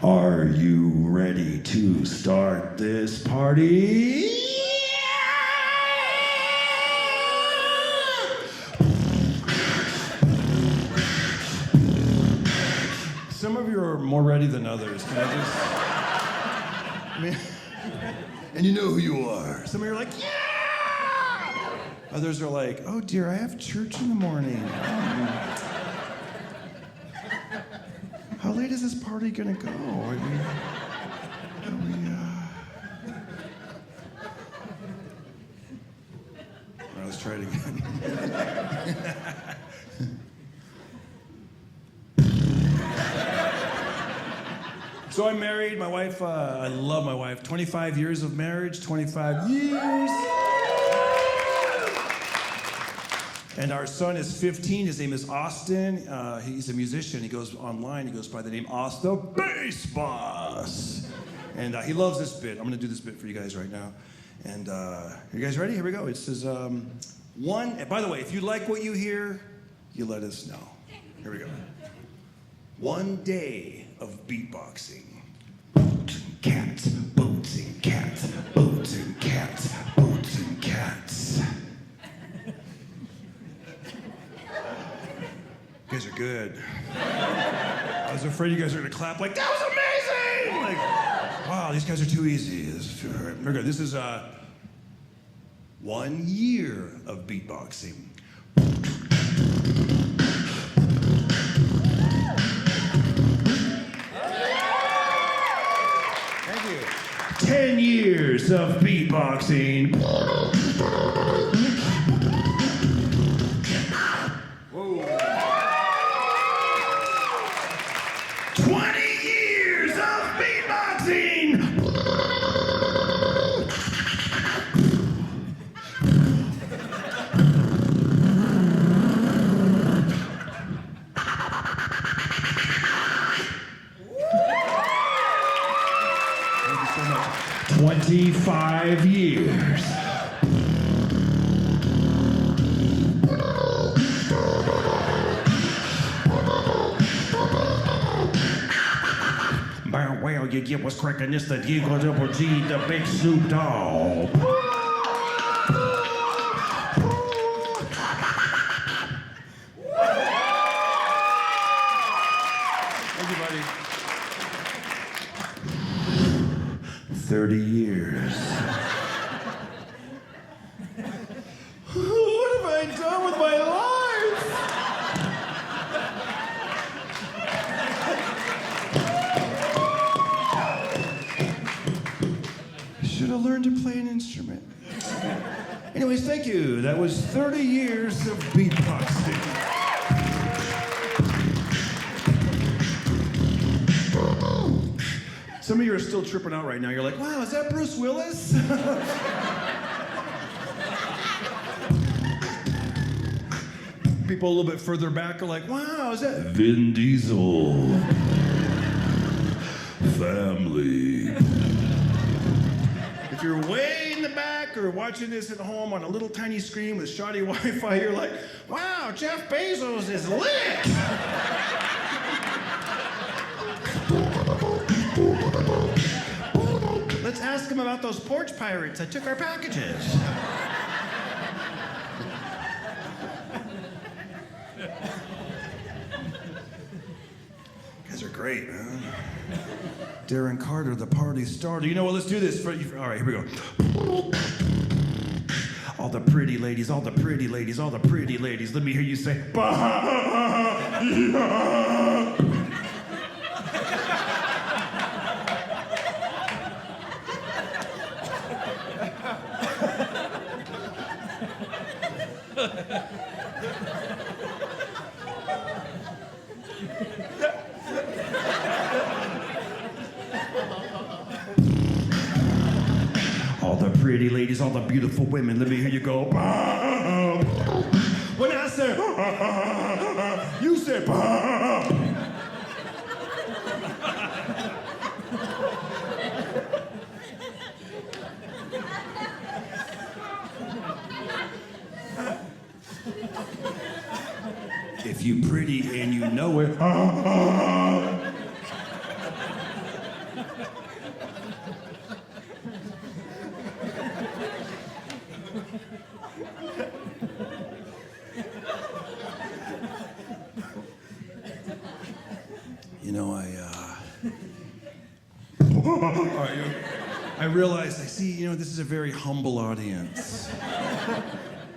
Are you ready to start this party? Some of you are more ready than others. Can I mean, and you know who you are. Some of you are like, yeah! Others are like, oh dear, I have church in the morning. How late is this party gonna go? All right, let's try it again. So I'm married, my wife, I love my wife. 25 years of marriage, 25 years. And our son is 15, his name is Austin. He's a musician, he goes online, he goes by the name Austin, the Bass Boss. And he loves this bit. I'm gonna do this bit for you guys right now. And are you guys ready? Here we go. It says, and by the way, if you like what you hear, you let us know. Here we go. One day of beatboxing. Boots and cats, boots and cats, boots and cats, boots and cats. You guys are good. I was afraid you guys were gonna clap like, that was amazing! Like, wow, these guys are too easy. We're good. This is 1 year of beatboxing. 10 years of beatboxing. Whoa. 20 years of beatboxing. 25 years. Well, you get what's cracking. This the Eagle Double G, the Big Snoop Dogg. Thank you, buddy. 30 years. What have I done with my life? I should have learned to play an instrument. Anyways, thank you. That was 30 years of beatboxing. Some of you are still tripping out right now. You're like, wow, is that Bruce Willis? People a little bit further back are like, wow, is that Vin Diesel? Family. If you're way in the back or watching this at home on a little tiny screen with shoddy Wi-Fi, you're like, wow, Jeff Bezos is lit. Let's ask him about those porch pirates that took our packages. You guys are great, man. Darren Carter, the party starter. You know what? Let's do this. All right, here we go. All the pretty ladies, all the pretty ladies, all the pretty ladies. Let me hear you say, bah, yeah. All the pretty ladies, all the beautiful women, let me hear you go. Bah. When I say, you say, bah. If you pretty and you know it, You know, I realized, this is a very humble audience.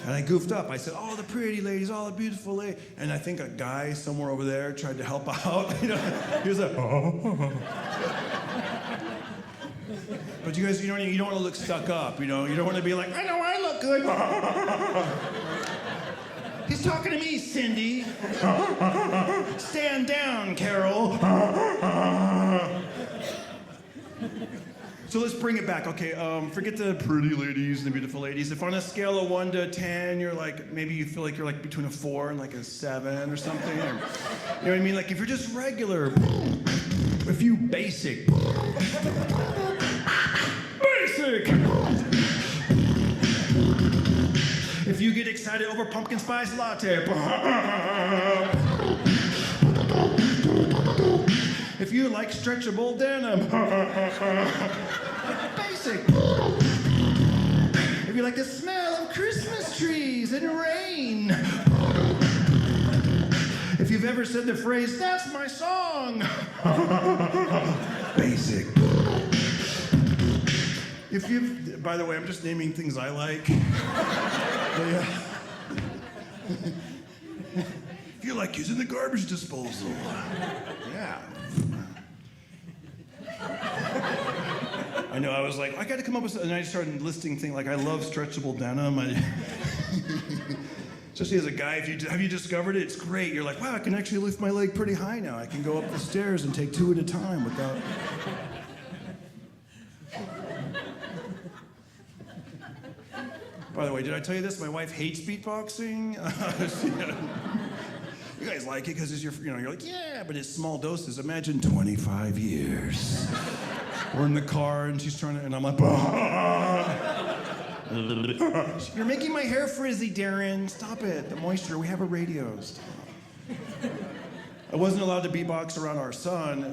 And I goofed up. I said, all the pretty ladies, all the beautiful ladies. And I think a guy somewhere over there tried to help out. He was like, oh. But you guys, you don't want to look stuck up. You don't want to be like, I know I look good. He's talking to me, Cindy. Stand down, Carol. So let's bring it back. Okay, forget the pretty ladies and the beautiful ladies. If on a scale of 1 to 10, you're like, maybe you feel like you're like between a 4 and like a 7 or something. Or, you know what I mean? Like if you're just regular, if you basic. Basic! If you get excited over pumpkin spice latte. If you like stretchable denim. Basic. If you like the smell of Christmas trees and rain. If you've ever said the phrase, that's my song. Basic. By the way, I'm just naming things I like. If you like using the garbage disposal. Yeah. I know, I was like, I got to come up with something, and I started listing things like I love stretchable denim. Especially as a guy, have you discovered it? It's great. You're like, wow, I can actually lift my leg pretty high now. I can go up the stairs and take 2 at a time without... By the way, did I tell you this? My wife hates beatboxing. You guys like it because you're like, yeah, but it's small doses. Imagine 25 years. We're in the car and she's trying to, and I'm like, you're making my hair frizzy, Darren. Stop it. The moisture. We have a radio. Stop. I wasn't allowed to beatbox around our son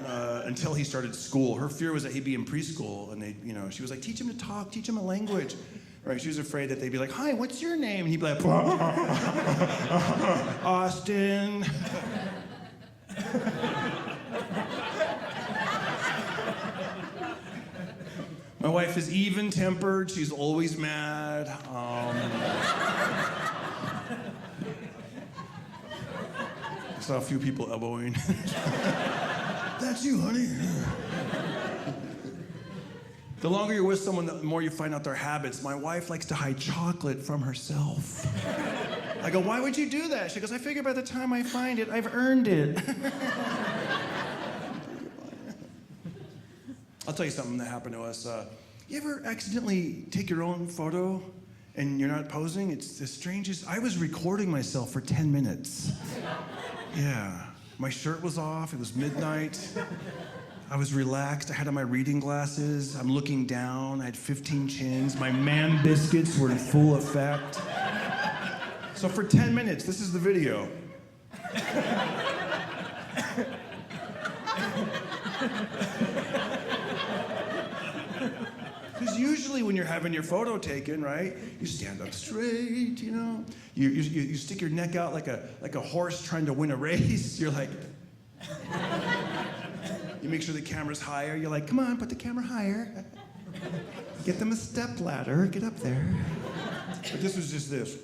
until he started school. Her fear was that he'd be in preschool, and she was like, teach him to talk, teach him a language. Right? She was afraid that they'd be like, hi, what's your name? And he'd be like, Austin. My wife is even-tempered. She's always mad. I saw a few people elbowing. That's you, honey. The longer you're with someone, the more you find out their habits. My wife likes to hide chocolate from herself. I go, why would you do that? She goes, I figure by the time I find it, I've earned it. I'll tell you something that happened to us. You ever accidentally take your own photo and you're not posing? It's the strangest. I was recording myself for 10 minutes. Yeah. My shirt was off. It was midnight. I was relaxed. I had on my reading glasses. I'm looking down. I had 15 chins. My man biscuits were in full effect. So for 10 minutes, this is the video. Because usually when you're having your photo taken, right, you stand up straight, You stick your neck out like a horse trying to win a race. You're like... You make sure the camera's higher. You're like, come on, put the camera higher. Get them a step ladder. Get up there. But this was just this.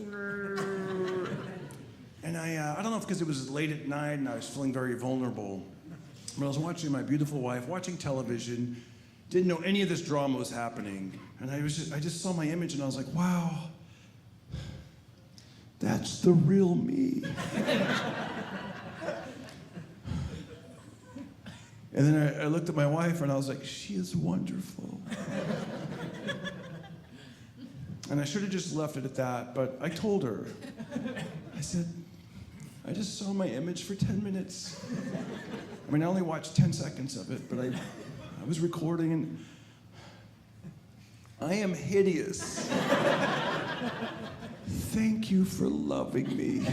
And I don't know if because it was late at night and I was feeling very vulnerable. But I was watching my beautiful wife, watching television, didn't know any of this drama was happening. And I just saw my image and I was like, wow, that's the real me. And then I looked at my wife and I was like, she is wonderful. And I should have just left it at that, but I told her. I said, I just saw my image for 10 minutes. I mean, I only watched 10 seconds of it, but I was recording and I am hideous. Thank you for loving me.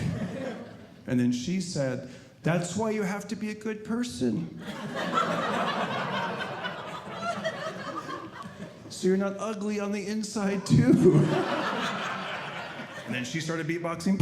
And then she said, that's why you have to be a good person. So you're not ugly on the inside too. And then she started beatboxing.